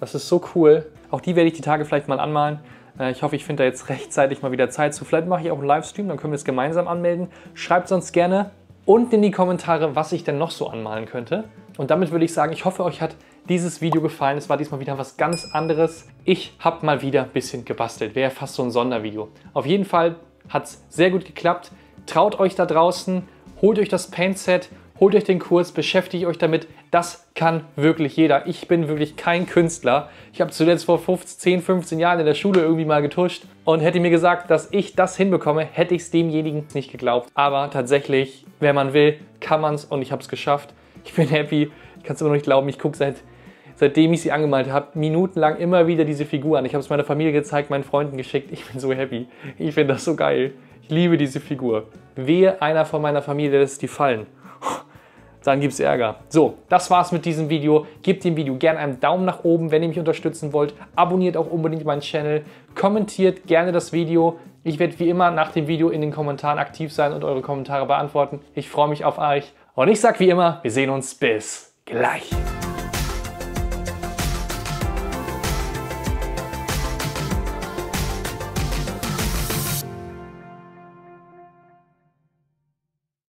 Speaker 1: Das ist so cool. Auch die werde ich die Tage vielleicht mal anmalen. Ich hoffe, ich finde da jetzt rechtzeitig mal wieder Zeit zu. Vielleicht mache ich auch einen Livestream, dann können wir es gemeinsam anmelden. Schreibt sonst gerne unten in die Kommentare, was ich denn noch so anmalen könnte. Und damit würde ich sagen, ich hoffe, euch hat dieses Video gefallen. Es war diesmal wieder was ganz anderes. Ich habe mal wieder ein bisschen gebastelt. Wäre fast so ein Sondervideo. Auf jeden Fall hat es sehr gut geklappt. Traut euch da draußen, holt euch das Paint-Set, holt euch den Kurs, beschäftigt euch damit. Das kann wirklich jeder. Ich bin wirklich kein Künstler. Ich habe zuletzt vor 10, 15 Jahren in der Schule irgendwie mal getuscht und hätte mir gesagt, dass ich das hinbekomme, hätte ich es demjenigen nicht geglaubt. Aber tatsächlich, wenn man will, kann man es und ich habe es geschafft. Ich bin happy. Ich kann es immer noch nicht glauben. Ich gucke seitdem ich sie angemalt habe, minutenlang immer wieder diese Figur an. Ich habe es meiner Familie gezeigt, meinen Freunden geschickt. Ich bin so happy. Ich finde das so geil. Ich liebe diese Figur. Wehe einer von meiner Familie lässt die fallen. Dann gibt es Ärger. So, das war's mit diesem Video. Gebt dem Video gerne einen Daumen nach oben, wenn ihr mich unterstützen wollt. Abonniert auch unbedingt meinen Channel. Kommentiert gerne das Video. Ich werde wie immer nach dem Video in den Kommentaren aktiv sein und eure Kommentare beantworten. Ich freue mich auf euch. Und ich sage wie immer, wir sehen uns bis gleich.